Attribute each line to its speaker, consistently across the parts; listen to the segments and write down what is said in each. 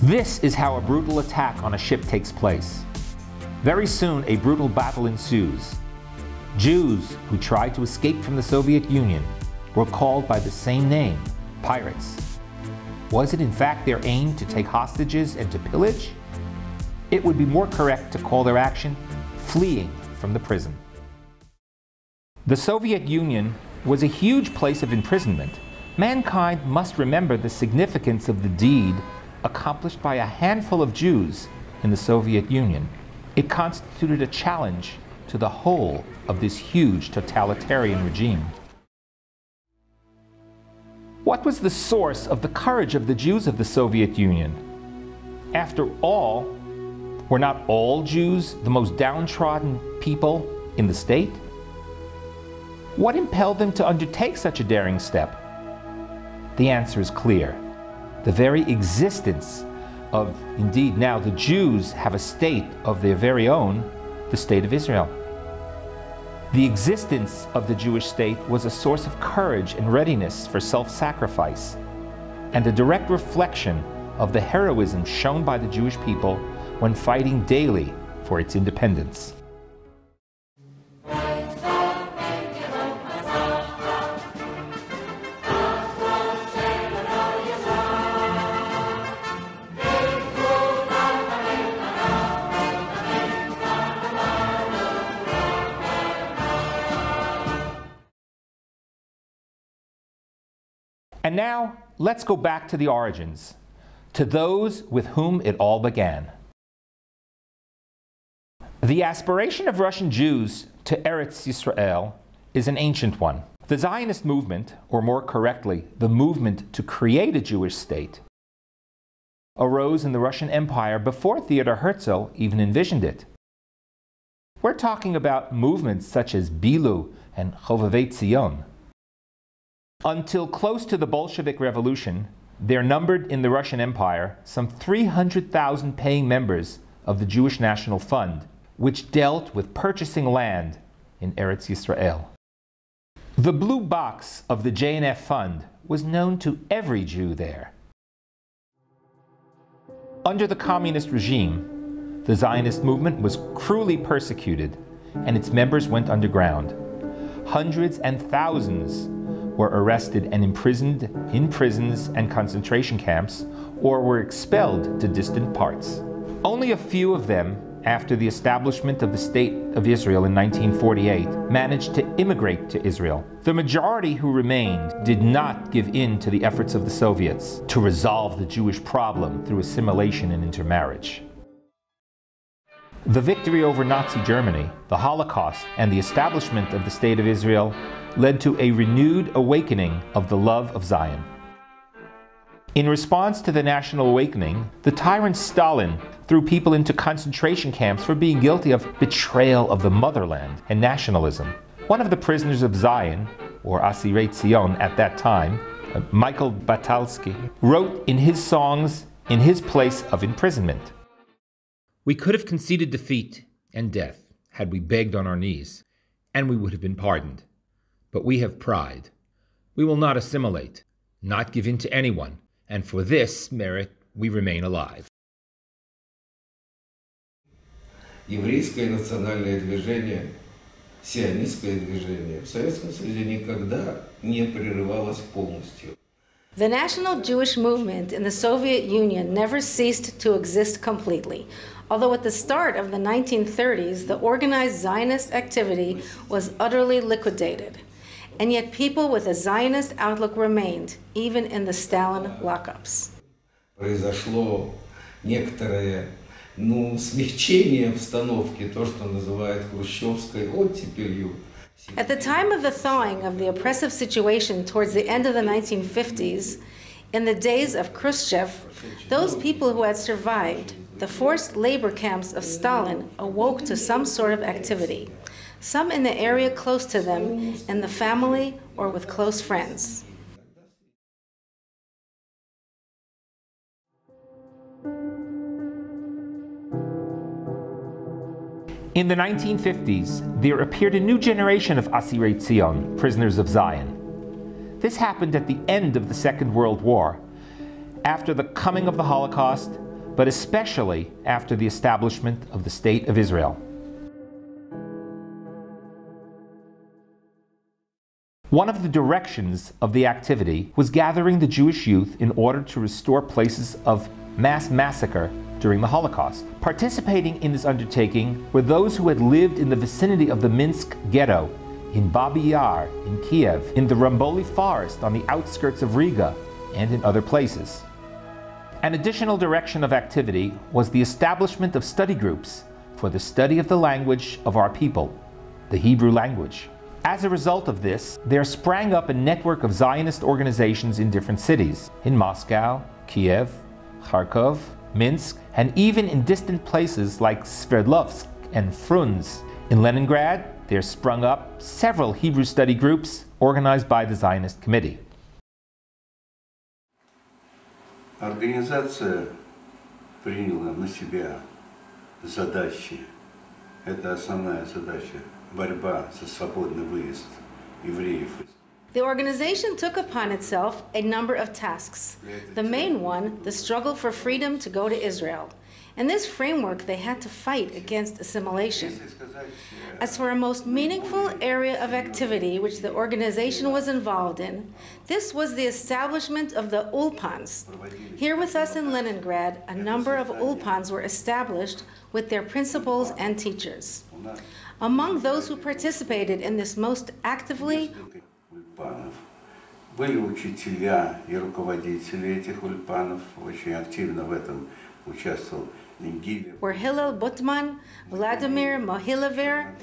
Speaker 1: This is how a brutal attack on a ship takes place. Very soon, a brutal battle ensues. Jews who tried to escape from the Soviet Union were called by the same name, pirates. Was it in fact their aim to take hostages and to pillage? It would be more correct to call their action fleeing from the prison. The Soviet Union was a huge place of imprisonment. Mankind must remember the significance of the deed accomplished by a handful of Jews in the Soviet Union. It constituted a challenge to the whole of this huge totalitarian regime. What was the source of the courage of the Jews of the Soviet Union? After all, were not all Jews the most downtrodden people in the state? What impelled them to undertake such a daring step? The answer is clear. The very existence of, indeed now, the Jews have a state of their very own, the State of Israel. The existence of the Jewish state was a source of courage and readiness for self-sacrifice, and a direct reflection of the heroism shown by the Jewish people when fighting daily for its independence. And now, let's go back to the origins, to those with whom it all began. The aspiration of Russian Jews to Eretz Yisrael is an ancient one. The Zionist movement, or more correctly, the movement to create a Jewish state, arose in the Russian Empire before Theodor Herzl even envisioned it. We're talking about movements such as Bilu and Chovevei Tzion. Until close to the Bolshevik Revolution, there numbered in the Russian Empire some 300,000 paying members of the Jewish National Fund, which dealt with purchasing land in Eretz Yisrael. The blue box of the JNF Fund was known to every Jew there. Under the communist regime, the Zionist movement was cruelly persecuted, and its members went underground. Hundreds and thousands were arrested and imprisoned in prisons and concentration camps, or were expelled to distant parts. Only a few of them, after the establishment of the State of Israel in 1948, managed to immigrate to Israel. The majority who remained did not give in to the efforts of the Soviets to resolve the Jewish problem through assimilation and intermarriage. The victory over Nazi Germany, the Holocaust, and the establishment of the State of Israel led to a renewed awakening of the love of Zion. In response to the national awakening, the tyrant Stalin threw people into concentration camps for being guilty of betrayal of the motherland and nationalism. One of the prisoners of Zion, or Asirei Tzion at that time, Michael Batalsky, wrote in his songs in his place of imprisonment, "We could have conceded defeat and death had we begged on our knees, and we would have been pardoned. But we have pride. We will not assimilate, not give in to anyone, and for this merit we remain alive."
Speaker 2: Еврейское национальное движение, сионистское движение в Советском Союзе никогда не прерывалось полностью.
Speaker 3: The National Jewish Movement in the Soviet Union never ceased to exist completely, although at the start of the 1930s, the organized Zionist activity was utterly liquidated. And yet people with a Zionist outlook remained, even in the Stalin lockups.
Speaker 2: Произошло некоторое, смягчение обстановки, то, что называют хрущевской оттепелью.
Speaker 3: At the time of the thawing of the oppressive situation towards the end of the 1950s, in the days of Khrushchev, those people who had survived the forced labor camps of Stalin awoke to some sort of activity, some in the area close to them, in the family, or with close friends.
Speaker 1: In the 1950s, there appeared a new generation of Asirei Tzion, prisoners of Zion. This happened at the end of the Second World War, after the coming of the Holocaust, but especially after the establishment of the State of Israel. One of the directions of the activity was gathering the Jewish youth in order to restore places of mass massacre during the Holocaust. Participating in this undertaking were those who had lived in the vicinity of the Minsk ghetto, in Babi Yar, in Kiev, in the Ramboli forest on the outskirts of Riga, and in other places. An additional direction of activity was the establishment of study groups for the study of the language of our people, the Hebrew language. As a result of this, there sprang up a network of Zionist organizations in different cities, in Moscow, Kiev, Kharkov, Minsk, and even in distant places like Sverdlovsk and Frunz. In Leningrad, there sprung up several Hebrew study groups organized by the Zionist Committee.
Speaker 4: Организация приняла на себя задачи. Это основная задача – борьба за свободный выезд евреев.
Speaker 3: The organization took upon itself a number of tasks. The main one, the struggle for freedom to go to Israel. In this framework, they had to fight against assimilation. As for a most meaningful area of activity which the organization was involved in, this was the establishment of the ulpans. Here with us in Leningrad, a number of ulpans were established with their principals and teachers. Among those who participated in this most actively
Speaker 4: Были учителя и руководители этих ульпанов, очень активно в этом участвовал.
Speaker 3: Were Hillel Butman, Vladimir Mohilever,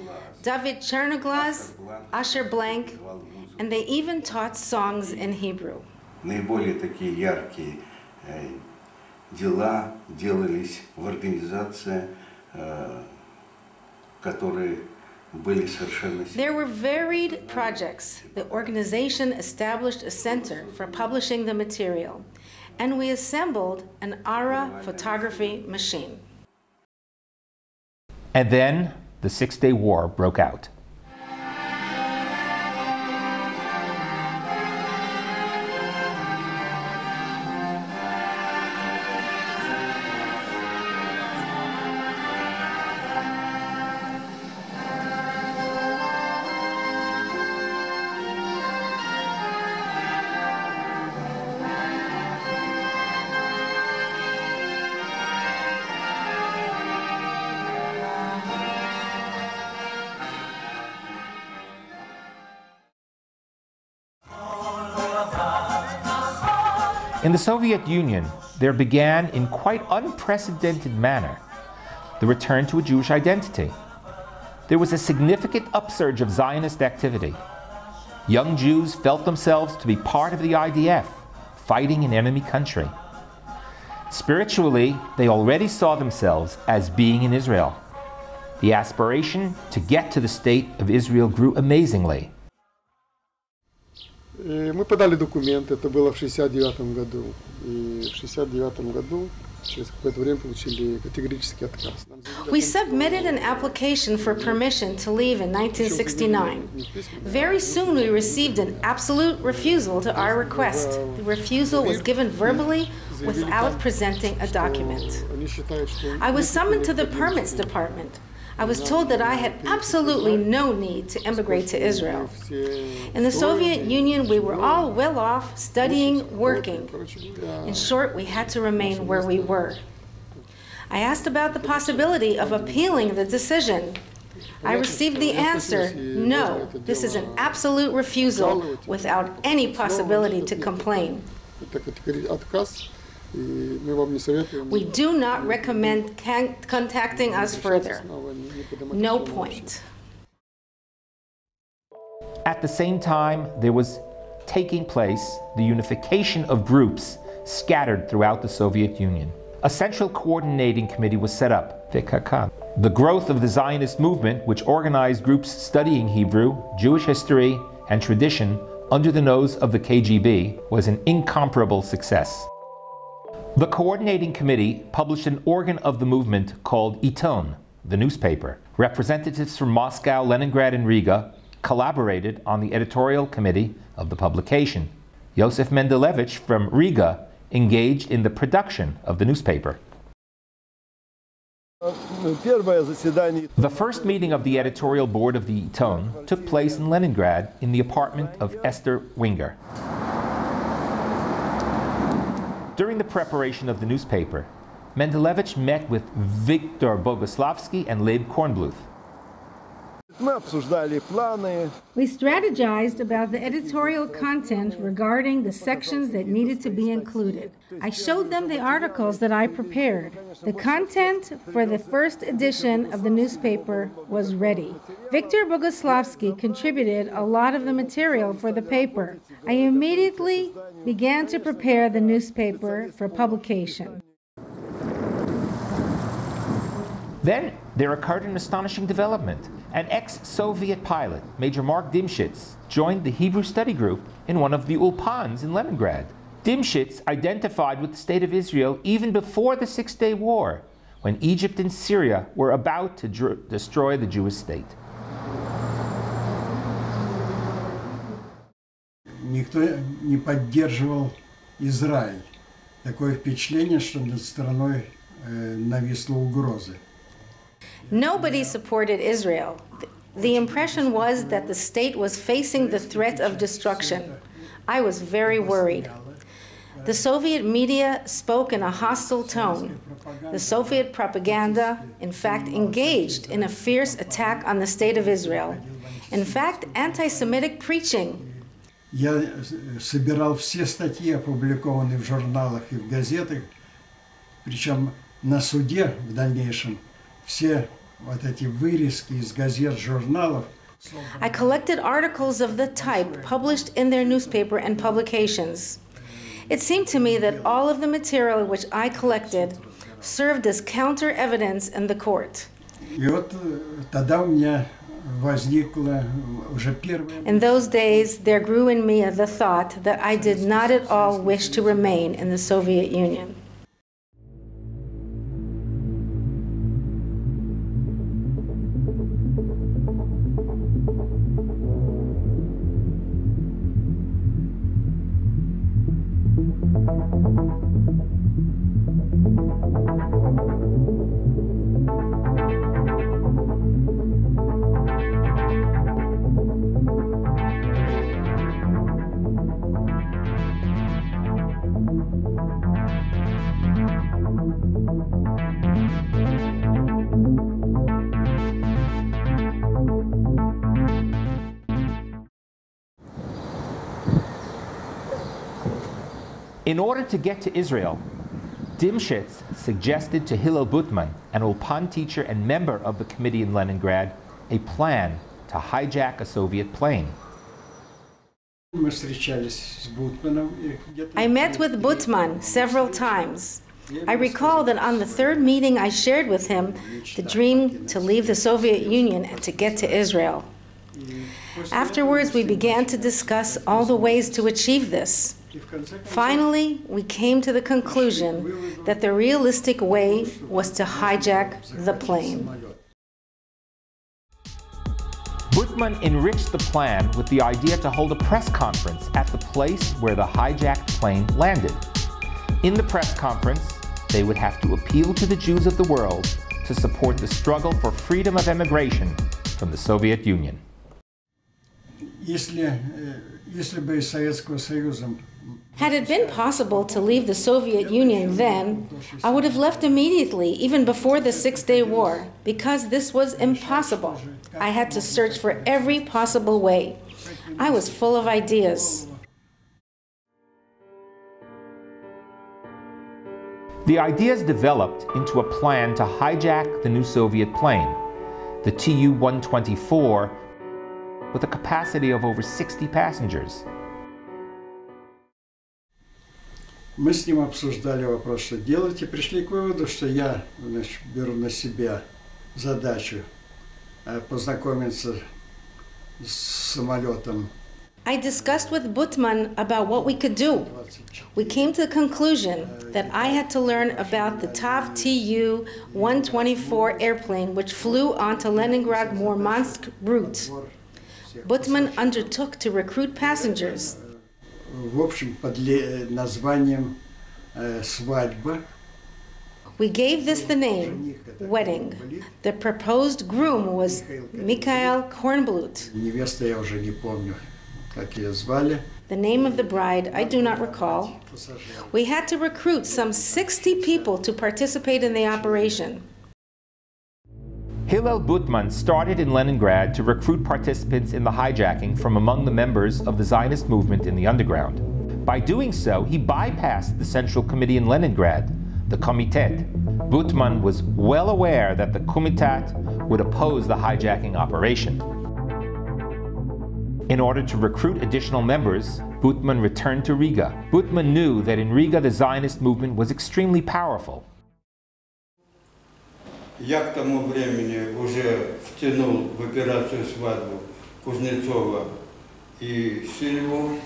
Speaker 3: David Chernoglaz, Asher Blank, and they even taught songs in Hebrew.
Speaker 4: Наиболее такие яркие дела делались в организации, которые были совершенно...
Speaker 3: There were varied projects. The organization established a center for publishing the material, and we assembled an ARA photography machine.
Speaker 1: And then the Six-Day War broke out. In the Soviet Union, there began, in quite unprecedented manner, the return to a Jewish identity. There was a significant upsurge of Zionist activity. Young Jews felt themselves to be part of the IDF, fighting an enemy country. Spiritually, they already saw themselves as being in Israel. The aspiration to get to the state of Israel grew amazingly.
Speaker 5: Мы подали документы, это было в 1969 году. И в 1969 году, через какое-то время, получили категорический отказ.
Speaker 3: We submitted an application for permission to leave in 1969. Very soon we received an absolute refusal to our request. The refusal was given verbally without presenting a document. I was summoned to the permits department. I was told that I had absolutely no need to immigrate to Israel. In the Soviet Union, we were all well off, studying, working. In short, we had to remain where we were. I asked about the possibility of appealing the decision. I received the answer, no, this is an absolute refusal without any possibility to complain. We do not recommend contacting us further. No point.
Speaker 1: At the same time, there was taking place the unification of groups scattered throughout the Soviet Union. A central coordinating committee was set up, VKK. The growth of the Zionist movement, which organized groups studying Hebrew, Jewish history, and tradition under the nose of the KGB, was an incomparable success. The coordinating committee published an organ of the movement called Iton, the newspaper. Representatives from Moscow, Leningrad, and Riga collaborated on the editorial committee of the publication. Yosef Mendelevich from Riga engaged in the production of the newspaper. The first meeting of the editorial board of the Iton took place in Leningrad in the apartment of Esther Winger. During the preparation of the newspaper, Mendelevich met with Viktor Boguslavsky and Leib Kornbluth.
Speaker 3: We strategized about the editorial content regarding the sections that needed to be included. I showed them the articles that I prepared. The content for the first edition of the newspaper was ready. Viktor Boguslavsky contributed a lot of the material for the paper. I immediately began to prepare the newspaper for publication.
Speaker 1: Then there occurred an astonishing development. An ex-Soviet pilot, Major Mark Dimshitz, joined the Hebrew study group in one of the ulpans in Leningrad. Dimshitz identified with the State of Israel even before the Six-Day War, when Egypt and Syria were about to destroy the Jewish state.
Speaker 6: Никто не поддерживал Израиль. Такое впечатление, что над страной нависла угроза.
Speaker 3: Nobody supported Israel. The impression was that the state was facing the threat of destruction. I was very worried. The Soviet media spoke in a hostile tone. The Soviet propaganda, in fact, engaged in a fierce attack on the state of Israel. In fact, anti-Semitic preaching.
Speaker 6: Я собирал все статьи, опубликованные в журналах и в газетах, причем на суде в дальнейшем все вот эти вырезки из газет, журналов.
Speaker 3: I collected articles of the type published in their newspaper and publications. It seemed to me that all of the material which I collected served as counter-evidence in the court.
Speaker 6: И вот тогда у меня возникло уже первое.
Speaker 3: In those days, there grew in me the thought that I did not at all wish to remain in the Soviet Union.
Speaker 1: In order to get to Israel, Dimshitz suggested to Hillel Butman, an Ulpan teacher and member of the committee in Leningrad, a plan to hijack a Soviet plane.
Speaker 3: I met with Butman several times. I recall that on the third meeting I shared with him the dream to leave the Soviet Union and to get to Israel. Afterwards, we began to discuss all the ways to achieve this. Finally, we came to the conclusion that the realistic way was to hijack the plane.
Speaker 1: Butman enriched the plan with the idea to hold a press conference at the place where the hijacked plane landed. In the press conference, they would have to appeal to the Jews of the world to support the struggle for freedom of emigration from the Soviet Union.
Speaker 3: Had it been possible to leave the Soviet Union then, I would have left immediately, even before the Six-Day War, because this was impossible. I had to search for every possible way. I was full of ideas.
Speaker 1: The ideas developed into a plan to hijack the new Soviet plane, the Tu-124, with a capacity of over 60 passengers.
Speaker 6: Мы с ним обсуждали вопрос, что делать, и пришли к выводу, что я, значит, беру на себя задачу познакомиться с самолетом.
Speaker 3: I discussed with Butman about what we could do. We came to the conclusion that I had to learn about the TAV Tu-124 airplane, which flew onto Leningrad-Murmansk route. Butman undertook to recruit passengers.
Speaker 6: В общем, под названием «Свадьба».
Speaker 3: We gave this the name, wedding. The proposed groom was Mikhail Kornblut.
Speaker 6: Невеста я уже не помню, как ее звали.
Speaker 3: The name of the bride, I do not recall. We had to recruit some 60 people to participate in the operation.
Speaker 1: Hillel Butman started in Leningrad to recruit participants in the hijacking from among the members of the Zionist movement in the underground. By doing so, he bypassed the Central Committee in Leningrad, the Komitet. Butman was well aware that the Komitet would oppose the hijacking operation. In order to recruit additional members, Butman returned to Riga. Butman knew that in Riga the Zionist movement was extremely powerful.
Speaker 4: Я к тому времени уже втянул в операцию «Свадьбу» Кузнецова и Сильву.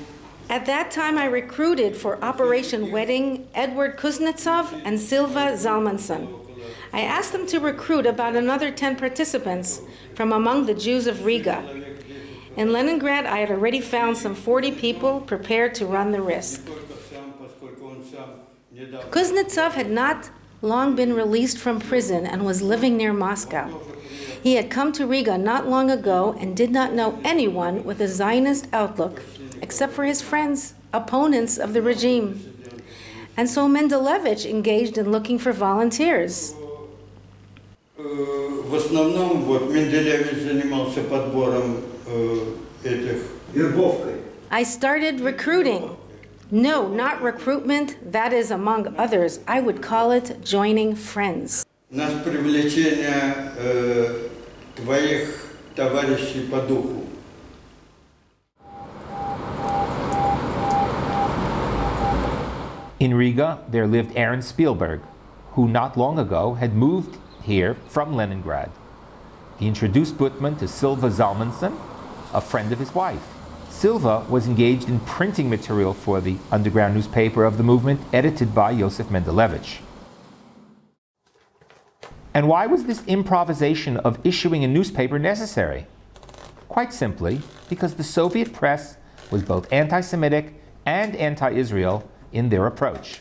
Speaker 3: At that time, I recruited for Operation Wedding Edward Kuznetsov and Silva Zalmanson. I asked them to recruit about another 10 participants from among the Jews of Riga. In Leningrad, I had already found some 40 people prepared to run the risk. Kuznetsov had not long been released from prison and was living near Moscow. He had come to Riga not long ago and did not know anyone with a Zionist outlook except for his friends, opponents of the regime. And so Mendelevich engaged in looking for volunteers.
Speaker 4: В основном вот Менделевич занимался подбором этих вербовкой.
Speaker 3: I started recruiting. No, not recruitment. That is, among others, I would call it joining friends.
Speaker 4: Нас привлечение твоих товарищей по духу.
Speaker 1: In Riga, there lived Aaron Spielberg, who not long ago had moved here from Leningrad. He introduced Butman to Silva Zalmanson, a friend of his wife. Silva was engaged in printing material for the underground newspaper of the movement, edited by Yosef Mendelevich. And why was this improvisation of issuing a newspaper necessary? Quite simply, because the Soviet press was both anti-Semitic and anti-Israel in their approach.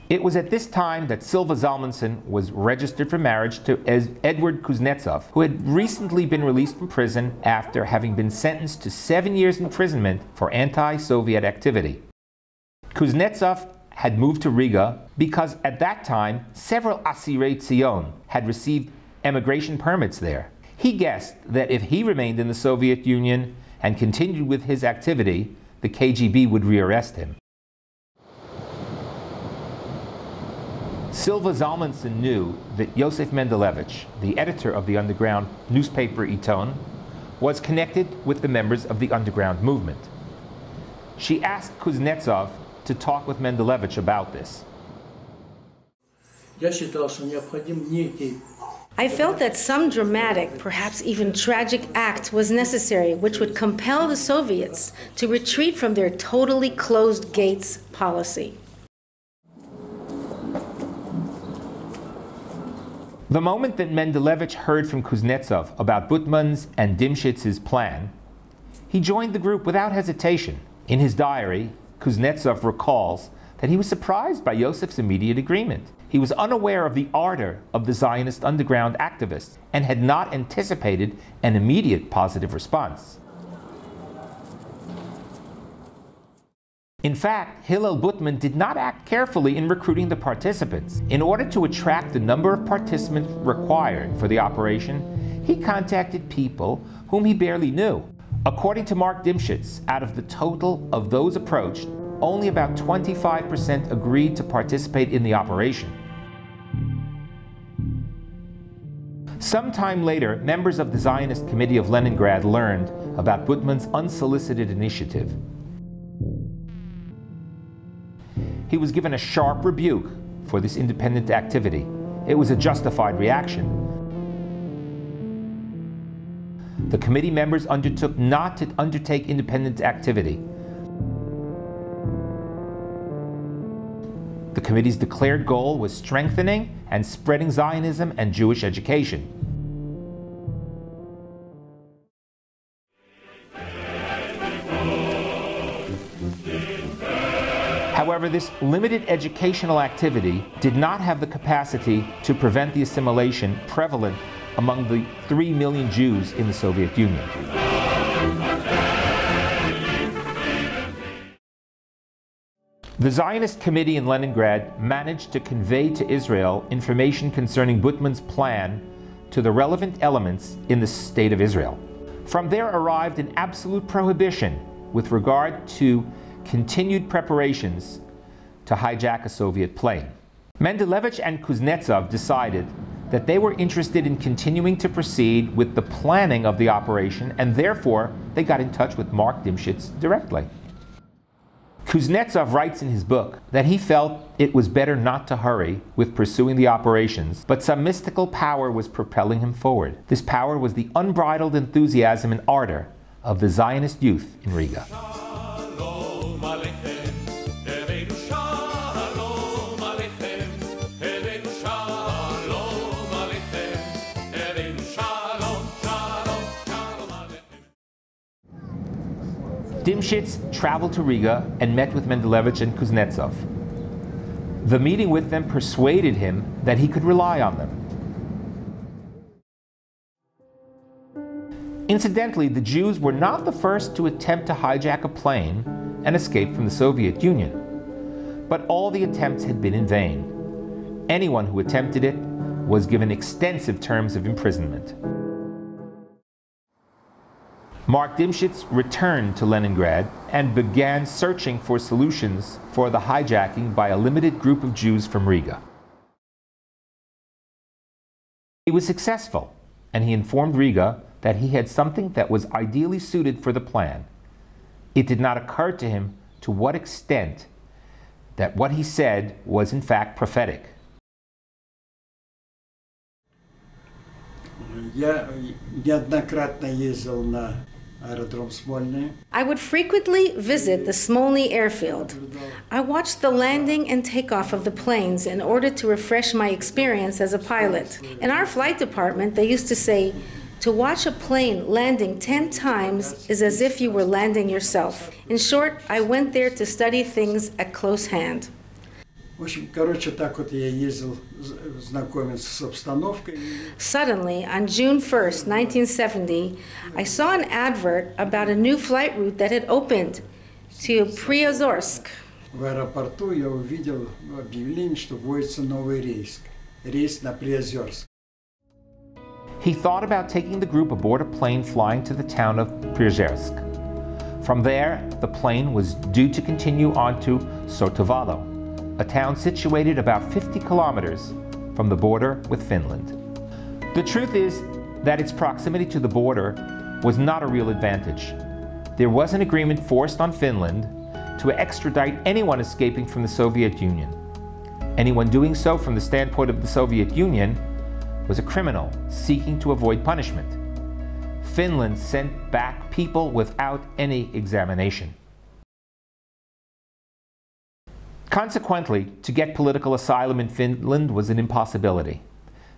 Speaker 1: It was at this time that Silva Zalmanson was registered for marriage to Edward Kuznetsov, who had recently been released from prison after having been sentenced to 7 years imprisonment for anti-Soviet activity. Kuznetsov had moved to Riga because at that time several Asirei Tzion had received emigration permits there. He guessed that if he remained in the Soviet Union and continued with his activity, the KGB would rearrest him. Silva Zalmanson knew that Yosef Mendelevich, the editor of the underground newspaper Iton, was connected with the members of the underground movement. She asked Kuznetsov to talk with Mendelevich about this.
Speaker 3: I felt that some dramatic, perhaps even tragic act was necessary which would compel the Soviets to retreat from their totally closed gates policy.
Speaker 1: The moment that Mendelevich heard from Kuznetsov about Butman's and Dimshitz's plan, he joined the group without hesitation. In his diary, Kuznetsov recalls that he was surprised by Yosef's immediate agreement. He was unaware of the ardor of the Zionist underground activists and had not anticipated an immediate positive response. In fact, Hillel Butman did not act carefully in recruiting the participants. In order to attract the number of participants required for the operation, he contacted people whom he barely knew. According to Mark Dimschitz, out of the total of those approached, only about 25% agreed to participate in the operation. Sometime later, members of the Zionist Committee of Leningrad learned about Butman's unsolicited initiative. He was given a sharp rebuke for this independent activity. It was a justified reaction. The committee members undertook not to undertake independent activity. The committee's declared goal was strengthening and spreading Zionism and Jewish education. However, this limited educational activity did not have the capacity to prevent the assimilation prevalent among the 3 million Jews in the Soviet Union. The Zionist Committee in Leningrad managed to convey to Israel information concerning Butman's plan to the relevant elements in the State of Israel. From there arrived an absolute prohibition with regard to continued preparations to hijack a Soviet plane. Mendelevich and Kuznetsov decided that they were interested in continuing to proceed with the planning of the operation, and therefore they got in touch with Mark Dimschitz directly. Kuznetsov writes in his book that he felt it was better not to hurry with pursuing the operations, but some mystical power was propelling him forward. This power was the unbridled enthusiasm and ardor of the Zionist youth in Riga. Dimschitz traveled to Riga and met with Mendelevich and Kuznetsov. The meeting with them persuaded him that he could rely on them. Incidentally, the Jews were not the first to attempt to hijack a plane and escape from the Soviet Union. But all the attempts had been in vain. Anyone who attempted it was given extensive terms of imprisonment. Mark Dimschitz returned to Leningrad and began searching for solutions for the hijacking by a limited group of Jews from Riga. He was successful, and he informed Riga that he had something that was ideally suited for the plan. It did not occur to him to what extent that what he said was in fact prophetic.
Speaker 3: I would frequently visit the Smolny airfield. I watched the landing and takeoff of the planes in order to refresh my experience as a pilot. In our flight department, they used to say, to watch a plane landing 10 times is as if you were landing yourself. In short, I went there to study things at close hand. Suddenly, on June 1st, 1970, I saw an advert about a new flight route that had opened to Priozorsk.
Speaker 6: В аэропорту я увидел объявление, что вводится новый рейс на Приозерск.
Speaker 1: He thought about taking the group aboard a plane flying to the town of Priozersk. From there, the plane was due to continue on to Sortovalo, a town situated about 50 kilometers from the border with Finland. The truth is that its proximity to the border was not a real advantage. There was an agreement forced on Finland to extradite anyone escaping from the Soviet Union. Anyone doing so from the standpoint of the Soviet Union was a criminal seeking to avoid punishment. Finland sent back people without any examination. Consequently, to get political asylum in Finland was an impossibility.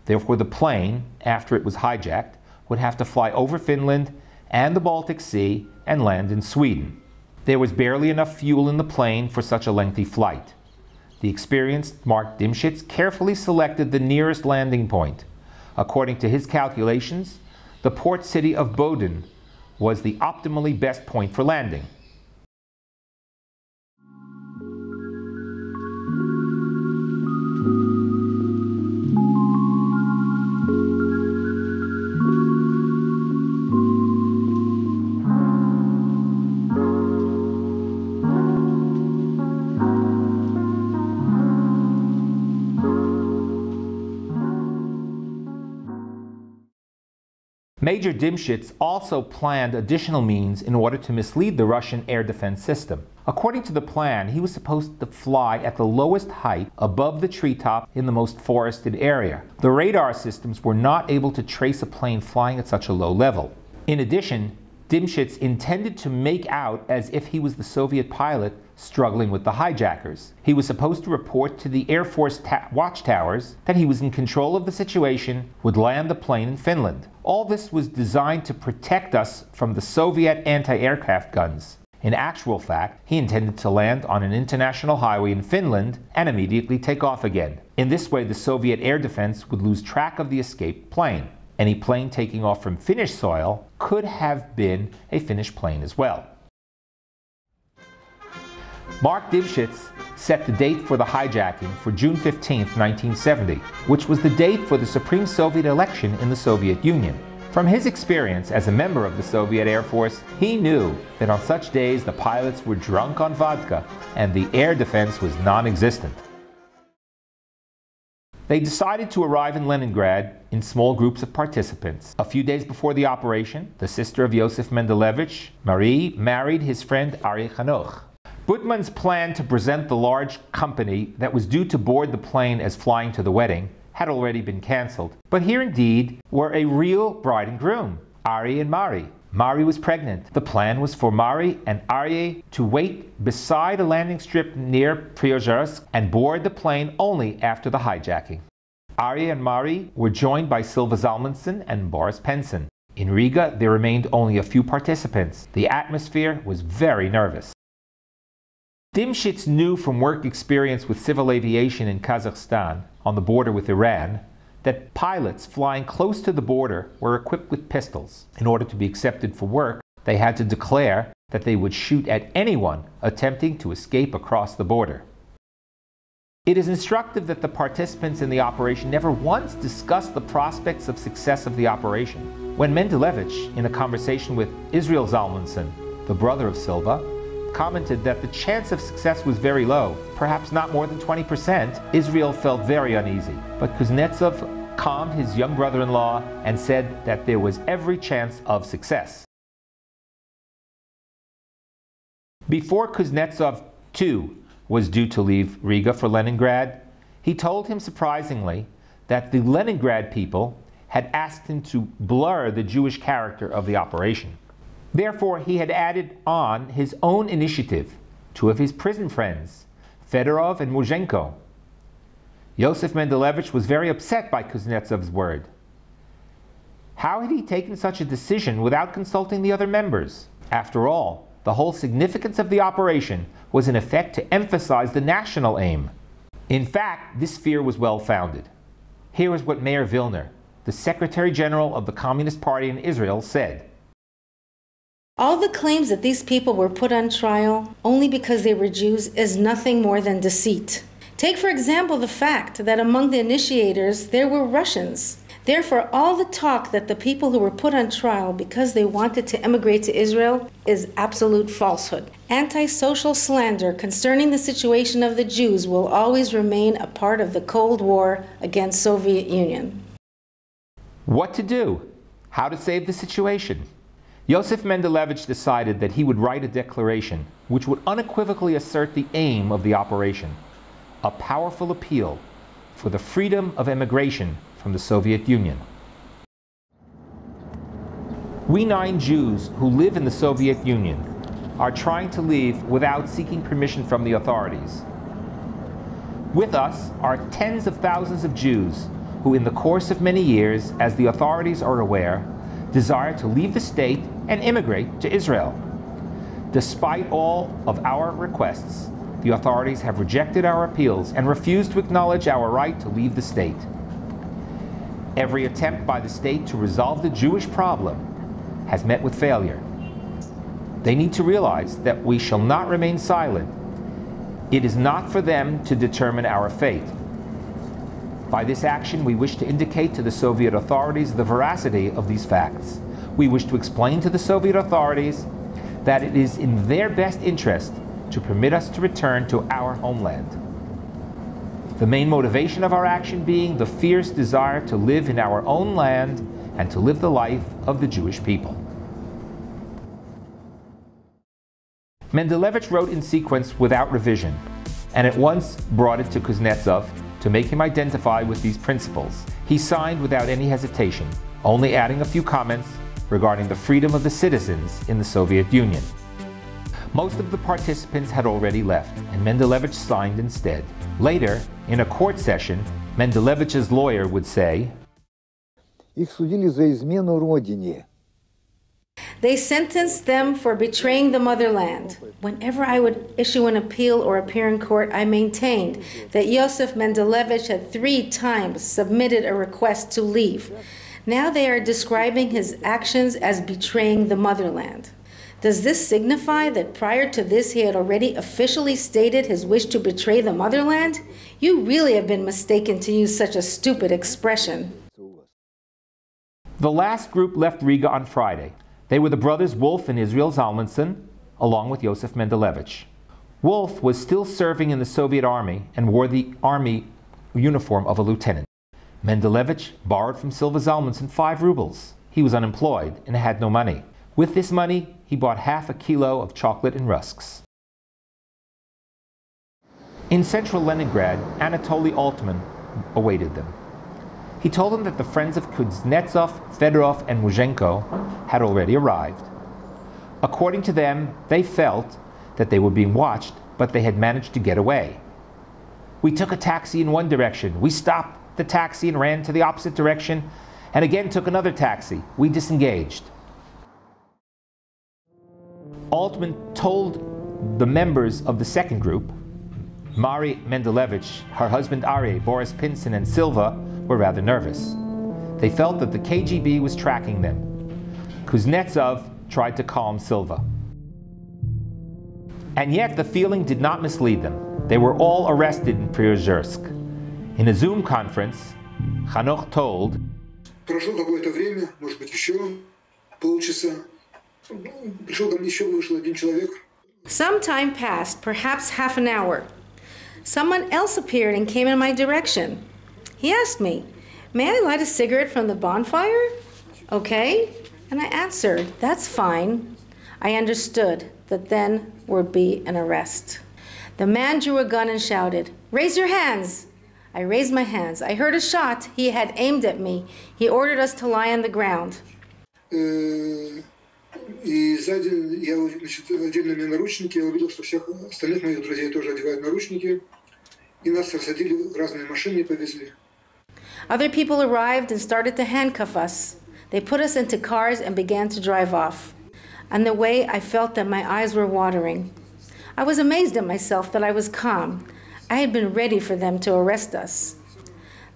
Speaker 1: Therefore, the plane, after it was hijacked, would have to fly over Finland and the Baltic Sea and land in Sweden. There was barely enough fuel in the plane for such a lengthy flight. The experienced Mark Dimschitz carefully selected the nearest landing point. According to his calculations, the port city of Boden was the optimally best point for landing. Major Dimshitz also planned additional means in order to mislead the Russian air defense system. According to the plan, he was supposed to fly at the lowest height above the treetop in the most forested area. The radar systems were not able to trace a plane flying at such a low level. In addition, Dimshitz intended to make out as if he was the Soviet pilot struggling with the hijackers. He was supposed to report to the Air Force watchtowers that he was in control of the situation, would land the plane in Finland. All this was designed to protect us from the Soviet anti-aircraft guns. In actual fact, he intended to land on an international highway in Finland and immediately take off again. In this way, the Soviet air defense would lose track of the escaped plane. Any plane taking off from Finnish soil could have been a Finnish plane as well. Mark Dimshitz set the date for the hijacking for June 15, 1970, which was the date for the Supreme Soviet election in the Soviet Union. From his experience as a member of the Soviet Air Force, he knew that on such days the pilots were drunk on vodka and the air defense was non-existent. They decided to arrive in Leningrad in small groups of participants. A few days before the operation, the sister of Yosef Mendelevich, Marie, married his friend Aryeh Hanoch. Butman's plan to present the large company that was due to board the plane as flying to the wedding had already been cancelled. But here indeed were a real bride and groom, Aryeh and Mari. Mari was pregnant. The plan was for Mari and Aryeh to wait beside a landing strip near Priozhsk and board the plane only after the hijacking. Aryeh and Mari were joined by Silva Zalmanson and Boris Penson. In Riga, there remained only a few participants. The atmosphere was very nervous. Dimshitz knew from work experience with civil aviation in Kazakhstan, on the border with Iran, that pilots flying close to the border were equipped with pistols. In order to be accepted for work, they had to declare that they would shoot at anyone attempting to escape across the border. It is instructive that the participants in the operation never once discussed the prospects of success of the operation. When Mendelevich, in a conversation with Israel Zalmanson, the brother of Silva, commented that the chance of success was very low, perhaps not more than 20%, Israel felt very uneasy. But Kuznetsov calmed his young brother-in-law and said that there was every chance of success. Before Kuznetsov, too, was due to leave Riga for Leningrad, he told him surprisingly that the Leningrad people had asked him to blur the Jewish character of the operation. Therefore, he had added on his own initiative two of his prison friends, Fedorov and Muzhenko. Yosef Mendelevich was very upset by Kuznetsov's word. How had he taken such a decision without consulting the other members? After all, the whole significance of the operation was in effect to emphasize the national aim. In fact, this fear was well-founded. Here is what Meir Vilner, the Secretary General of the Communist Party in Israel, said.
Speaker 3: All the claims that these people were put on trial only because they were Jews is nothing more than deceit. Take, for example, the fact that among the initiators there were Russians. Therefore, all the talk that the people who were put on trial because they wanted to emigrate to Israel is absolute falsehood. Anti-social slander concerning the situation of the Jews will always remain a part of the Cold War against Soviet Union.
Speaker 1: What to do? How to save the situation? Yosef Mendelevich decided that he would write a declaration which would unequivocally assert the aim of the operation, a powerful appeal for the freedom of emigration from the Soviet Union. We 9 Jews who live in the Soviet Union are trying to leave without seeking permission from the authorities. With us are tens of thousands of Jews who, in the course of many years, as the authorities are aware, desire to leave the state and immigrate to Israel. Despite all of our requests, the authorities have rejected our appeals and refused to acknowledge our right to leave the state. Every attempt by the state to resolve the Jewish problem has met with failure. They need to realize that we shall not remain silent. It is not for them to determine our fate. By this action, we wish to indicate to the Soviet authorities the veracity of these facts. We wish to explain to the Soviet authorities that it is in their best interest to permit us to return to our homeland. The main motivation of our action being the fierce desire to live in our own land and to live the life of the Jewish people. Mendelevich wrote in sequence without revision, and at once brought it to Kuznetsov to make him identify with these principles. He signed without any hesitation, only adding a few comments regarding the freedom of the citizens in the Soviet Union. Most of the participants had already left, and Mendelevich signed instead. Later, in a court session, Mendelevich's lawyer would say,
Speaker 7: Их судили за измену родине.
Speaker 3: They sentenced them for betraying the motherland. Whenever I would issue an appeal or appear in court, I maintained that Yosef Mendelevich had 3 times submitted a request to leave. Now they are describing his actions as betraying the motherland. Does this signify that prior to this he had already officially stated his wish to betray the motherland? You really have been mistaken to use such a stupid expression.
Speaker 1: The last group left Riga on Friday. They were the brothers Wolf and Israel Zalmanson, along with Yosef Mendelevich. Wolf was still serving in the Soviet army and wore the army uniform of a lieutenant. Mendelevich borrowed from Silva Zalmanson 5 rubles. He was unemployed and had no money. With this money, he bought half a kilo of chocolate and rusks. In central Leningrad, Anatoly Altman awaited them. He told them that the friends of Kuznetsov, Fedorov, and Muzhenko had already arrived. According to them, they felt that they were being watched, but they had managed to get away. We took a taxi in one direction. We stopped the taxi and ran to the opposite direction, and again took another taxi. We disengaged. Altman told the members of the second group, Mari Mendelevich, her husband Aryeh, Boris Pinson, and Silva, were rather nervous. They felt that the KGB was tracking them. Kuznetsov tried to calm Silva. And yet the feeling did not mislead them. They were all arrested in Priyozhersk. In a Zoom conference, Hanoch told,
Speaker 5: Прошло какое-то время, может быть, еще полчаса. Пришел ко мне еще, вышел один человек.
Speaker 3: Some time passed, perhaps half an hour. Someone else appeared and came in my direction. He asked me, "May I light a cigarette from the bonfire?" "Okay." And I answered, "That's fine." I understood that then would be an arrest. The man drew a gun and shouted, "Raise your hands!" I raised my hands. I heard a shot. He had aimed at me. He ordered us to lie on the ground.
Speaker 5: И сзади я одели на меня наручники, я увидел, что всех остальных моих друзей тоже одевают наручники, и нас рассадили в разные машины и повезли.
Speaker 3: Other people arrived and started to handcuff us. They put us into cars and began to drive off. On the way, I felt that my eyes were watering. I was amazed at myself that I was calm. I had been ready for them to arrest us.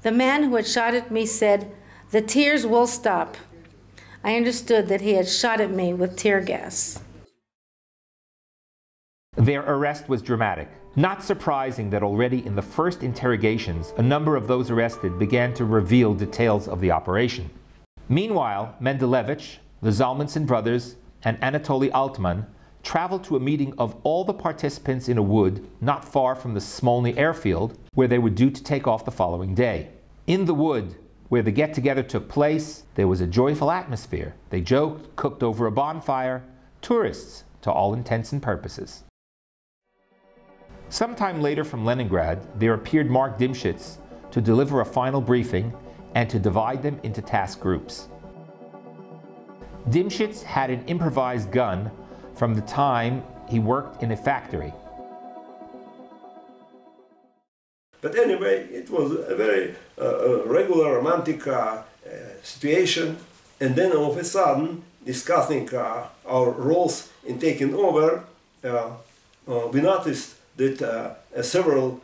Speaker 3: The man who had shot at me said, "The tears will stop." I understood that he had shot at me with tear gas.
Speaker 1: Their arrest was dramatic. Not surprising that already in the first interrogations, a number of those arrested began to reveal details of the operation. Meanwhile, Mendelevich, the Zalmanson brothers, and Anatoly Altman traveled to a meeting of all the participants in a wood not far from the Smolny airfield, where they were due to take off the following day. In the wood, where the get-together took place, there was a joyful atmosphere. They joked, cooked over a bonfire, tourists to all intents and purposes. Sometime later from Leningrad, there appeared Mark Dimshitz to deliver a final briefing and to divide them into task groups. Dimshitz had an improvised gun from the time he worked in a factory.
Speaker 8: But anyway, it was a very regular, romantic situation. And then all of a sudden, discussing our roles in taking over, we noticed that several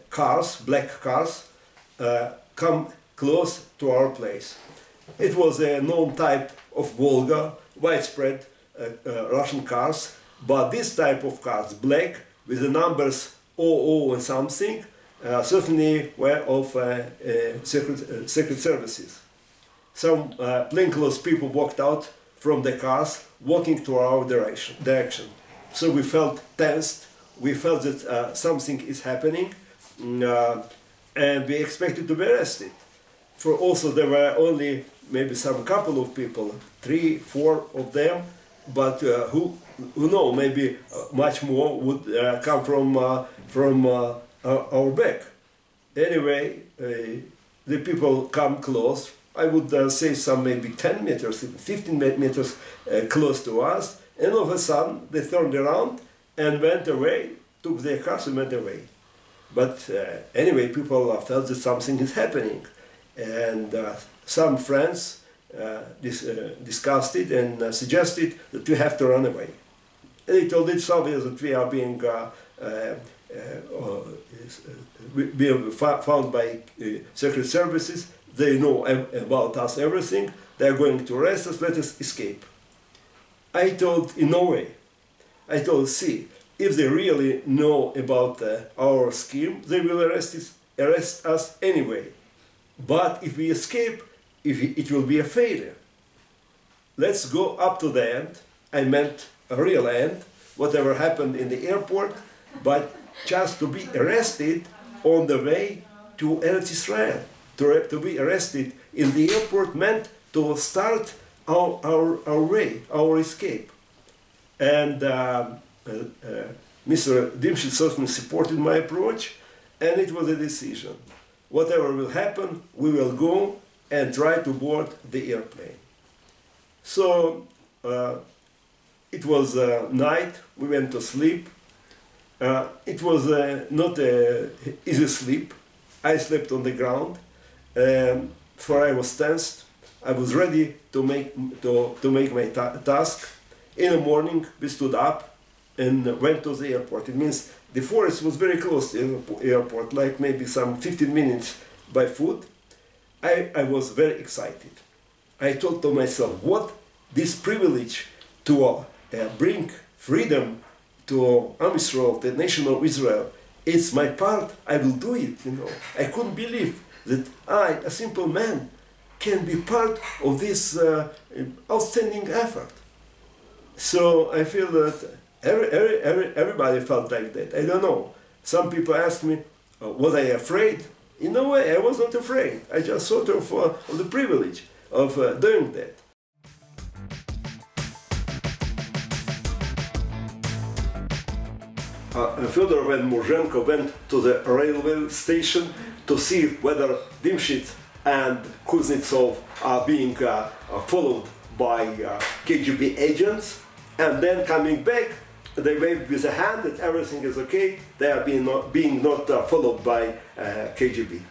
Speaker 8: cars, black cars, come close to our place. It was a known type of Volga, widespread Russian cars, but this type of cars, black, with the numbers 00 and something, certainly were of secret services. Some plainclothes people walked out from the cars, walking to our direction. So we felt tensed, we felt that something is happening, and we expected to be arrested. For also there were only maybe some couple of people, 3, 4 of them, but who know, maybe much more would come from our back. Anyway, the people come close. I would say some maybe 10 meters, 15 meters close to us, and all of a sudden they turned around and went away, took their cars and went away. But anyway, people felt that something is happening, and some friends discussed it and suggested that we have to run away. And they told it's obvious that we are being found by secret services. They know about us everything. They are going to arrest us. Let us escape. I told, in no way. I told, see, if they really know about our scheme, they will arrest us anyway. But if we escape, it will be a failure. Let's go up to the end. I meant a real end, whatever happened in the airport, but just to be arrested on the way to Eretz Israel. To be arrested in the airport meant to start our way, our escape. And Mr. Dimshit certainly supported my approach, and it was a decision. Whatever will happen, we will go and try to board the airplane. So it was night, we went to sleep. It was not an easy sleep. I slept on the ground, for I was tensed. I was ready to make my task. In the morning, we stood up and went to the airport. It means the forest was very close to the airport, like maybe some 15 minutes by foot. I was very excited. I thought to myself, what this privilege to bring freedom to Am Yisrael, the nation of Israel, it's my part, I will do it, you know. I couldn't believe that I, a simple man, can be part of this outstanding effort. So I feel that everybody felt like that. I don't know. Some people asked me, was I afraid? In a way, I was not afraid. I just thought of the privilege of doing that. Fyodor and Muzhenko went to the railway station to see whether Dimshit and Kuznetsov are being followed by KGB agents, and then coming back, they waved with a hand that everything is okay, they are being not followed by KGB.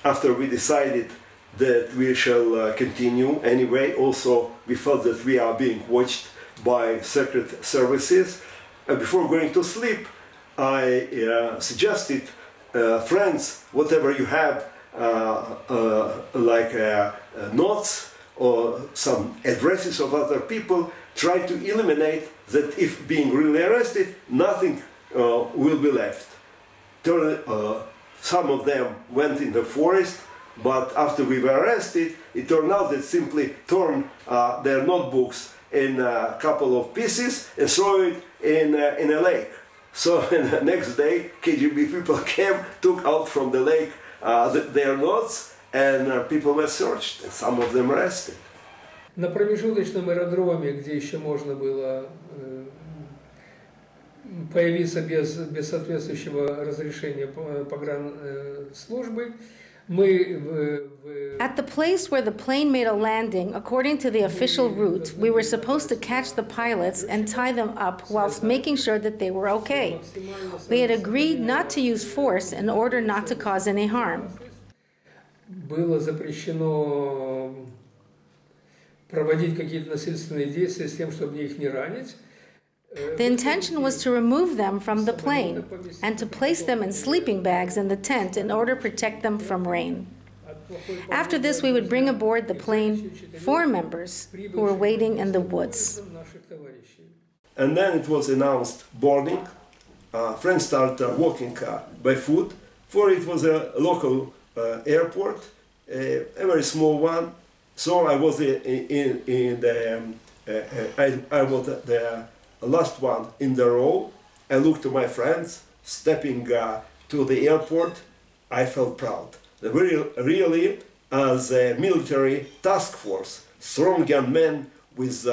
Speaker 8: After we decided that we shall continue anyway, also we felt that we are being watched by secret services. Before going to sleep, I suggested, friends, whatever you have, like notes or some addresses of other people, try to eliminate that if being really arrested, nothing will be left. Some of them went in the forest, but after we were arrested, it turned out that simply torn their notebooks in a couple of pieces and throw it in a lake. So the next day, KGB people came, took out from the lake their notes, and people were searched, and some of them arrested.
Speaker 9: На промежуточном аэродроме, где еще можно было появиться без соответствующего разрешения погранслужбы,
Speaker 3: At the place where the plane made a landing, according to the official route, we were supposed to catch the pilots and tie them up whilst making sure that they were okay. We had agreed not to use force in order not to cause any harm.
Speaker 9: Было запрещено проводить какие-то насильственные действия с тем, чтобы их не ранить.
Speaker 3: The intention was to remove them from the plane and to place them in sleeping bags in the tent in order to protect them from rain. After this, we would bring aboard the plane 4 members who were waiting in the woods.
Speaker 8: And then it was announced boarding. Friends started walking by foot, for it was a local airport, a very small one. So I was I was the last one in the row. I looked to my friends stepping to the airport. I felt proud. Really, the military task force, strong young men with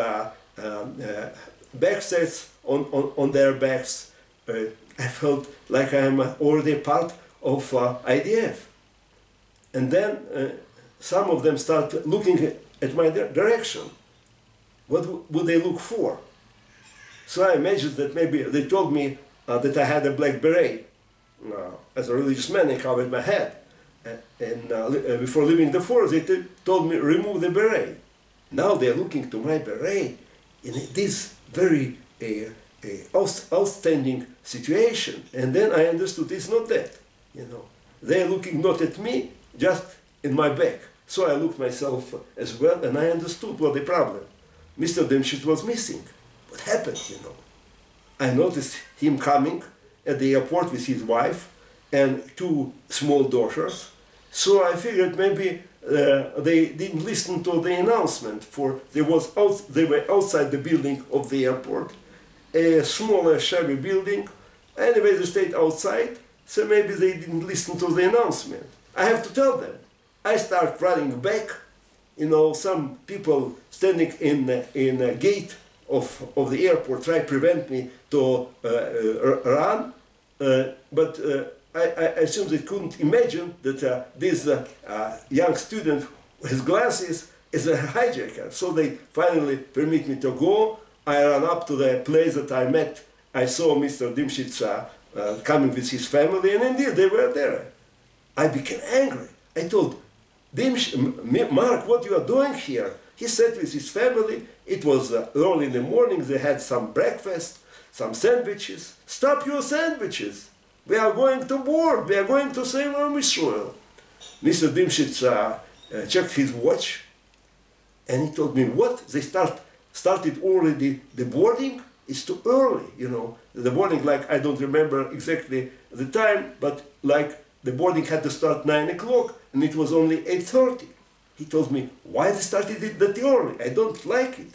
Speaker 8: backsets on their backs. I felt like I am already part of IDF. And then some of them start looking at my direction. What would they look for? So I imagined that maybe they told me that I had a black beret. As a religious man, I covered my head. And before leaving the force, they told me, remove the beret. Now they're looking to my beret in this very outstanding situation. And then I understood it's not that. They're looking not at me, just in my back. So I looked myself as well, and I understood what the problem. Mr. Dimshit was missing. What happened, I noticed him coming at the airport with his wife and two small daughters. So I figured maybe they didn't listen to the announcement, for they were outside the building of the airport, a smaller, shabby building. Anyway, they stayed outside, so maybe they didn't listen to the announcement. I have to tell them. I start running back. Some people standing in a gate of the airport try to prevent me to run, but I assume they couldn't imagine that this young student with glasses is a hijacker. So they finally permit me to go. I ran up to the place that I met. I saw Mr. Dimshit's coming with his family, and indeed they were there. I became angry. I told Mark, what you are doing here? He sat with his family. It was early in the morning. They had some breakfast, some sandwiches. Stop your sandwiches. We are going to board. We are going to save our Israel. Mr. Dimshit checked his watch, and he told me, what? They started already the boarding? It's too early, The boarding, like, I don't remember exactly the time, but like the boarding had to start 9 o'clock, and it was only 8:30. He told me, why they started it that early? I don't like it.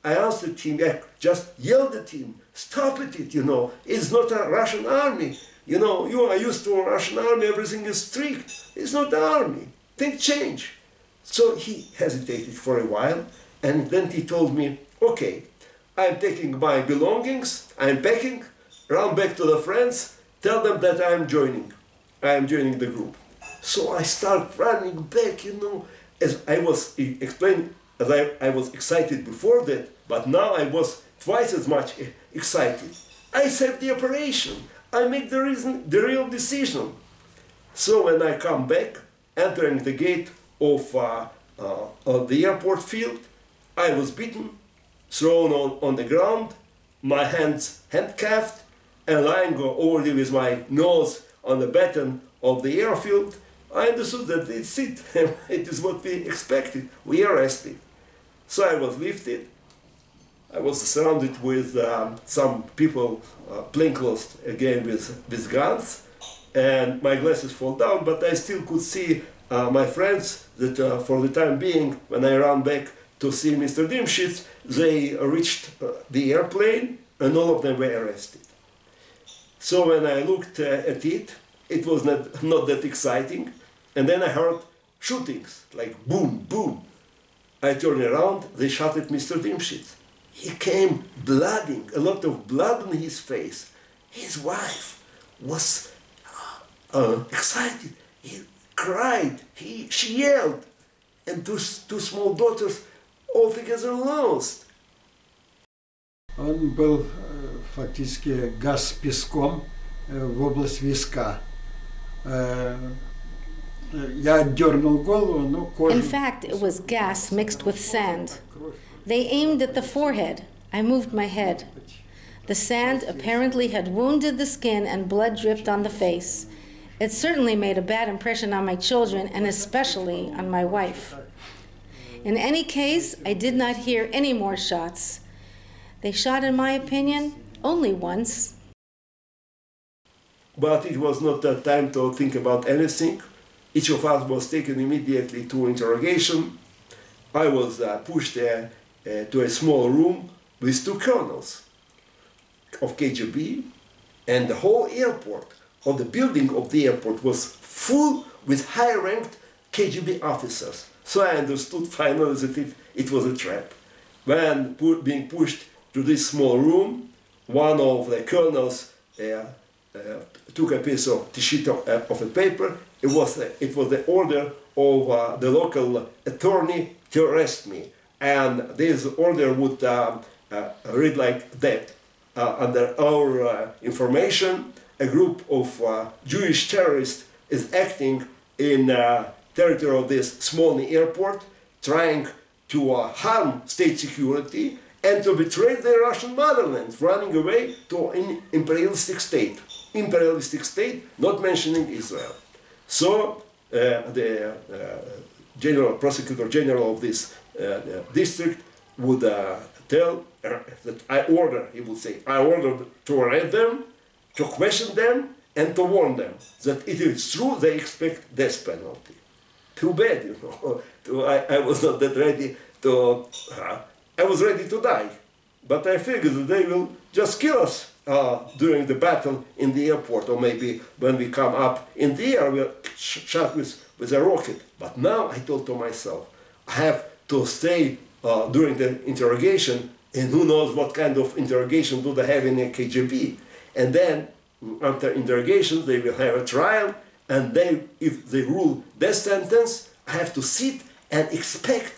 Speaker 8: I answered him, I just yelled at him, stop it, it's not a Russian army. You are used to a Russian army, everything is strict. It's not the army. Think change. So he hesitated for a while, and then he told me, okay, I'm taking my belongings, I'm packing, run back to the friends, tell them that I am joining the group. So I start running back, as I was explaining, as I was excited before that, but now I was twice as much excited. I saved the operation. I make the real decision. So when I come back, entering the gate of the airport field, I was beaten, thrown on the ground, my hands handcuffed, and lying already with my nose on the baton of the airfield. I understood that it's it. It is what we expected. We arrested. So I was lifted. I was surrounded with some people plainclothes again with guns, and my glasses fall down, but I still could see my friends that for the time being, when I ran back to see Mr. Dimshit, they reached the airplane and all of them were arrested. So when I looked at it, it was not that exciting, and then I heard shootings, like boom, boom. I turned around, they shot at Mr. Dimshit. He came blooding, a lot of blood on his face. His wife was excited. He cried, she yelled, and two small daughters altogether lost.
Speaker 6: Он был фактически газ песком в область виска. Я отдернул голову, но кожа...
Speaker 3: In fact, it was gas mixed with sand. They aimed at the forehead. I moved my head. The sand apparently had wounded the skin and blood dripped on the face. It certainly made a bad impression on my children and especially on my wife. In any case, I did not hear any more shots. They shot, in my opinion, only once.
Speaker 8: But it was not the time to think about anything. Each of us was taken immediately to interrogation. I was pushed to a small room with two colonels of KGB, and the whole airport, or the building of the airport, was full with high-ranked KGB officers. So I understood finally that it was a trap. When being pushed to this small room, one of the colonels took a piece of sheet of a paper. It was the order of the local attorney to arrest me, and this order would read like that: under our information, a group of Jewish terrorists is acting in territory of this small airport, trying to harm state security and to betray their Russian motherland, running away to an imperialistic state. Imperialistic state, not mentioning Israel. So the prosecutor general of this district would tell that he would say, I ordered to arrest them, to question them, and to warn them that it is true they expect death penalty. Too bad, you know. I was not that ready to. I was ready to die, but I figured that they will just kill us during the battle in the airport, or maybe when we come up in the air, we're shot with a rocket. But now I thought to myself, I have to stay during the interrogation, and who knows what kind of interrogation do they have in a KGB. And then, after interrogation, they will have a trial, and then, if they rule death sentence, I have to sit and expect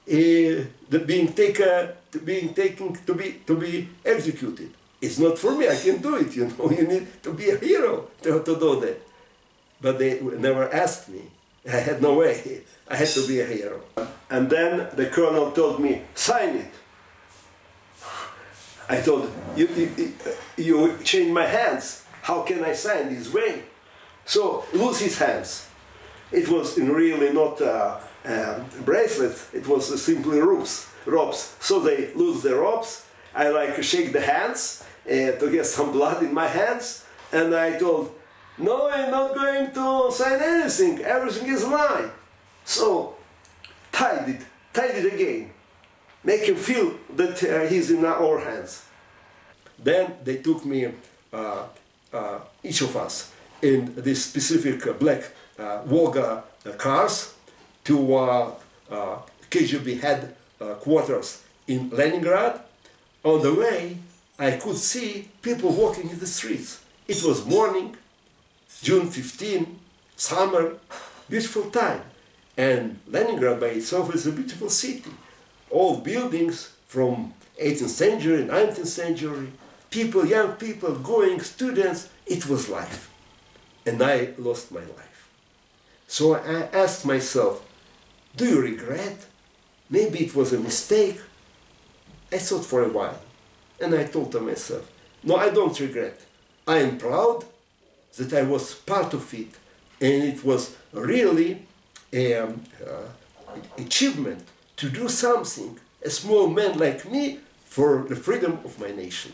Speaker 8: being taken to be executed. It's not for me. I can do it. You know, you need to be a hero to do that. But they never asked me. I had no way. I had to be a hero. And then the colonel told me, sign it. I told him, you changed my hands. How can I sign this way? So lose his hands. It was really not bracelets. It was simply ropes. So they lose the ropes. I shake the hands to get some blood in my hands. And I told, no, I'm not going to sign anything. Everything is mine. So tied it again. Make him feel that he's in our hands. Then they took me, each of us, in this specific black Volga cars to KGB headquarters in Leningrad. On the way, I could see people walking in the streets. It was morning, June 15, summer, beautiful time. And Leningrad by itself is a beautiful city. Old buildings from 18th century, 19th century, people, young people, going, students, it was life. And I lost my life. So I asked myself, do you regret? Maybe it was a mistake. I thought for a while. And I told to myself, no, I don't regret. I am proud that I was part of it. And it was really an achievement to do something, a small man like me, for the freedom of my nation.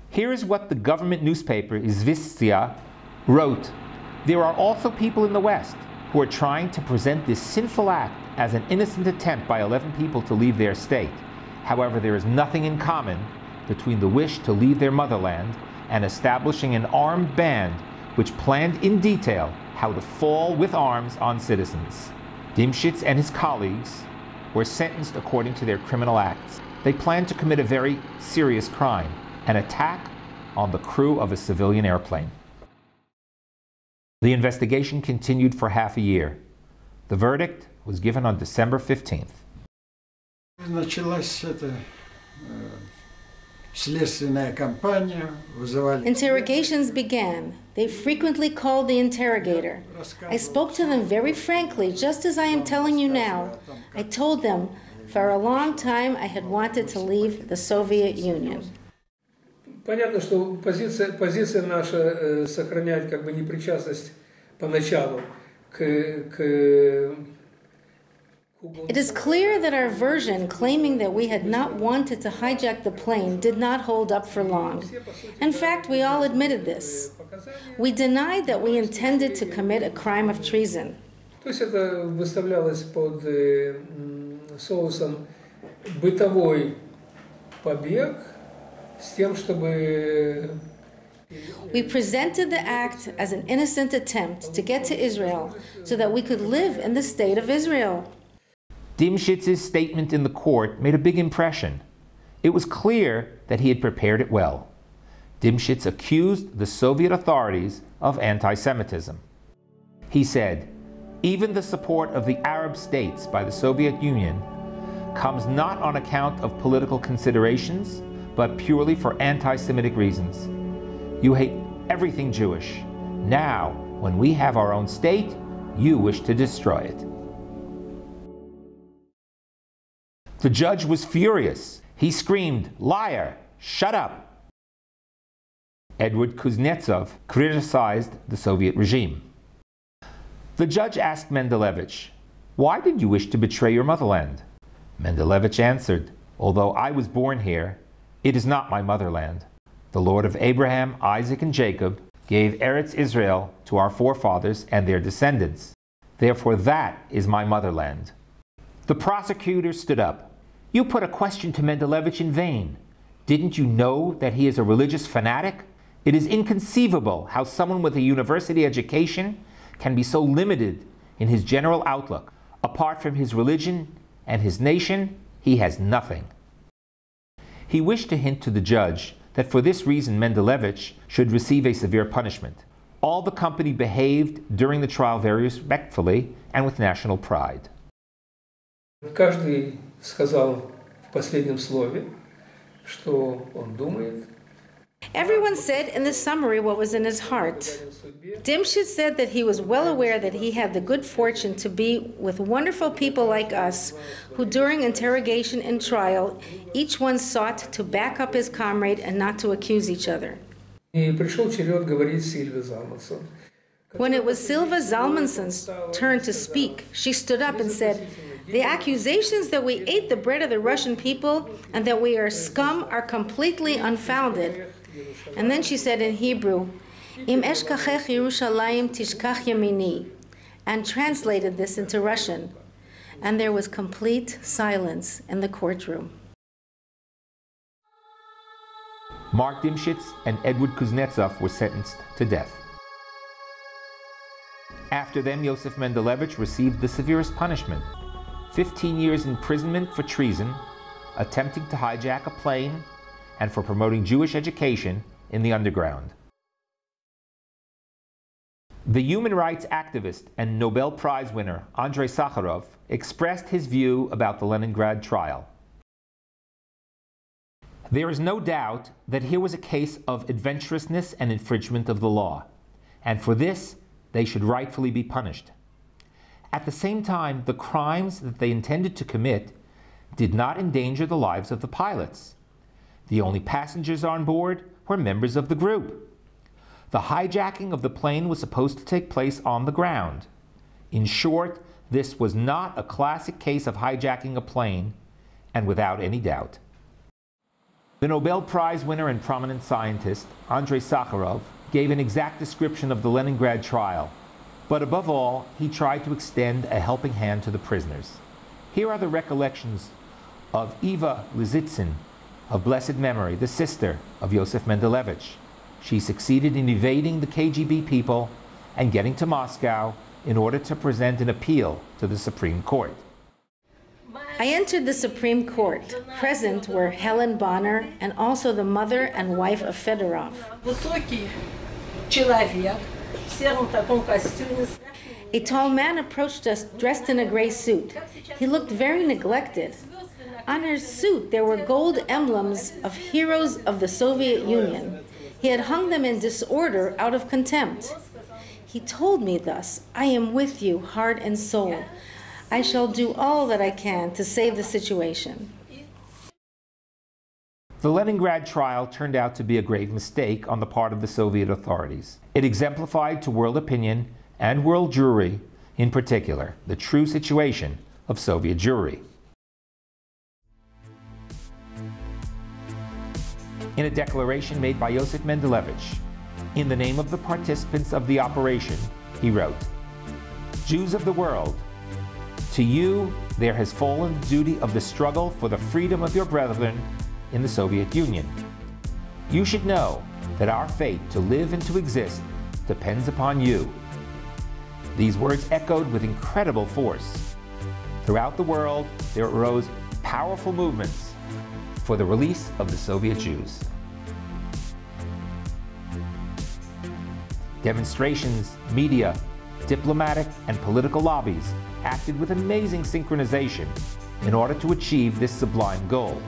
Speaker 1: Here is what the government newspaper Izvestia wrote. There are also people in the West who are trying to present this sinful act as an innocent attempt by 11 people to leave their state. However, there is nothing in common between the wish to leave their motherland and establishing an armed band which planned in detail how to fall with arms on citizens. Dimshitz and his colleagues were sentenced according to their criminal acts. They planned to commit a very serious crime, an attack on the crew of a civilian airplane. The investigation continued for half a year. The verdict was given on December 15th.
Speaker 3: Interrogations began. They frequently called the interrogator. I spoke to them very frankly, just as I am telling you now. I told them, for a long time I had wanted to leave the Soviet Union.
Speaker 9: Понятно, что позиция наша сохраняет как бы непричастность поначалу к
Speaker 3: It is clear that our version claiming that we had not wanted to hijack the plane did not hold up for long. In fact, we all admitted this. We denied that we intended to commit a crime of treason.
Speaker 9: То есть это выставлялось под соусом бытовой побег с тем, чтобы
Speaker 3: We presented the act as an innocent attempt to get to Israel so that we could live in the state of Israel.
Speaker 1: Dimschitz's statement in the court made a big impression. It was clear that he had prepared it well. Dimschitz accused the Soviet authorities of anti-Semitism. He said, even the support of the Arab states by the Soviet Union comes not on account of political considerations, but purely for anti-Semitic reasons. You hate everything Jewish. Now, when we have our own state, you wish to destroy it. The judge was furious. He screamed, "Liar! Shut up!" Edward Kuznetsov criticized the Soviet regime. The judge asked Mendelevich, "Why did you wish to betray your motherland?" Mendelevich answered, "Although I was born here, it is not my motherland. The Lord of Abraham, Isaac, and Jacob gave Eretz Israel to our forefathers and their descendants. Therefore that is my motherland." The prosecutor stood up. "You put a question to Mendelevich in vain. Didn't you know that he is a religious fanatic? It is inconceivable how someone with a university education can be so limited in his general outlook. Apart from his religion and his nation, he has nothing." He wished to hint to the judge that for this reason Mendelevich should receive a severe punishment. All the company behaved during the trial very respectfully and with national pride.
Speaker 9: Каждый сказал в последнем слове, что он думает.
Speaker 3: Everyone said in the summary what was in his heart. Dimschitz said that he was well aware that he had the good fortune to be with wonderful people like us, who during interrogation and trial, each one sought to back up his comrade and not to accuse each other.
Speaker 9: И пришел черед говорить Сильве Залмансон.
Speaker 3: When it was Silva Zalmanson's turn to speak, she stood up and said, "The accusations that we ate the bread of the Russian people and that we are scum are completely unfounded." And then she said in Hebrew, "Im eshkachech Yerushalayim tishkach yamini," and translated this into Russian. And there was complete silence in the courtroom.
Speaker 1: Mark Dimschitz and Edward Kuznetsov were sentenced to death. After them, Yosef Mendelevich received the severest punishment, 15 years imprisonment for treason, attempting to hijack a plane, and for promoting Jewish education in the underground. The human rights activist and Nobel Prize winner Andrei Sakharov expressed his view about the Leningrad trial. There is no doubt that here was a case of adventurousness and infringement of the law, and for this they should rightfully be punished. At the same time, the crimes that they intended to commit did not endanger the lives of the pilots. The only passengers on board were members of the group. The hijacking of the plane was supposed to take place on the ground. In short, this was not a classic case of hijacking a plane, and without any doubt. The Nobel Prize winner and prominent scientist, Andrei Sakharov, gave an exact description of the Leningrad trial, but above all, he tried to extend a helping hand to the prisoners. Here are the recollections of Eva Lizitsyn, of blessed memory, the sister of Yosef Mendelevich. She succeeded in evading the KGB people and getting to Moscow in order to present an appeal to the Supreme Court.
Speaker 3: I entered the Supreme Court. Present were Helen Bonner and also the mother and wife of Fedorov. A tall man approached us dressed in a gray suit. He looked very neglected. On his suit there were gold emblems of heroes of the Soviet Union. He had hung them in disorder out of contempt. He told me thus, "I am with you, heart and soul. I shall do all that I can to save the situation."
Speaker 1: The Leningrad trial turned out to be a grave mistake on the part of the Soviet authorities. It exemplified to world opinion and world Jewry, in particular, the true situation of Soviet Jewry. In a declaration made by Yosef Mendelevich, in the name of the participants of the operation, he wrote, "Jews of the world, to you there has fallen the duty of the struggle for the freedom of your brethren in the Soviet Union. You should know that our fate to live and to exist depends upon you. These words echoed with incredible force. Throughout the world, there arose powerful movements for the release of the Soviet Jews. Demonstrations, media, diplomatic and political lobbies acted with amazing synchronization in order to achieve this sublime goal.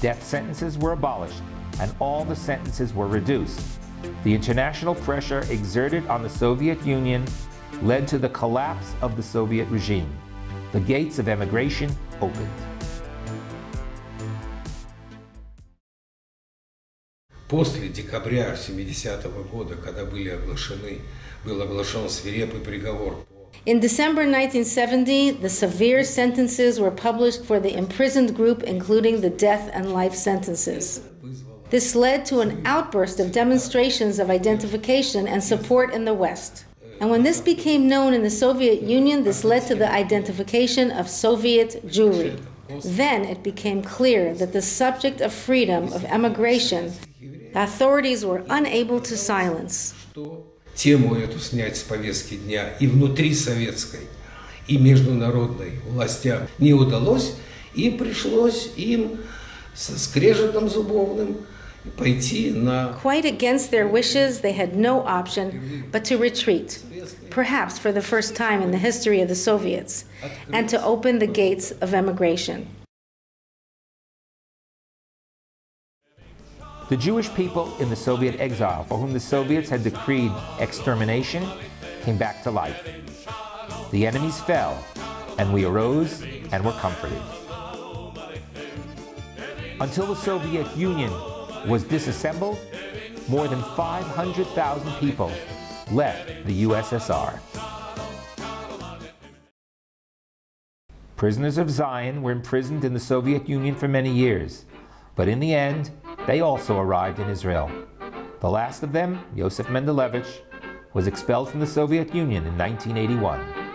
Speaker 1: Death sentences were abolished and all the sentences were reduced. The international pressure exerted on the Soviet Union led to the collapse of the Soviet regime. The gates of emigration opened.
Speaker 2: После декабря 70-го года, когда был оглашен свирепый приговор.
Speaker 3: In December 1970, the severe sentences were published for the imprisoned group, including the death and life sentences. This led to an outburst of demonstrations of identification and support in the West. And when this became known in the Soviet Union, this led to the identification of Soviet Jewry. Then it became clear that the subject of freedom, of emigration, the authorities were unable to silence.
Speaker 2: Тему эту снять с повестки дня и внутри советской, и международной властям не удалось, им пришлось со скрежетом зубовным пойти на...
Speaker 3: Quite against their wishes, they had no option but to retreat, perhaps for the first time in the history of the Soviets, and to open the gates of emigration.
Speaker 1: The Jewish people in the Soviet exile, for whom the Soviets had decreed extermination, came back to life. The enemies fell, and we arose and were comforted. Until the Soviet Union was disassembled, more than 500,000 people left the USSR. Prisoners of Zion were imprisoned in the Soviet Union for many years, but in the end, they also arrived in Israel. The last of them, Yosef Mendelevich, was expelled from the Soviet Union in 1981.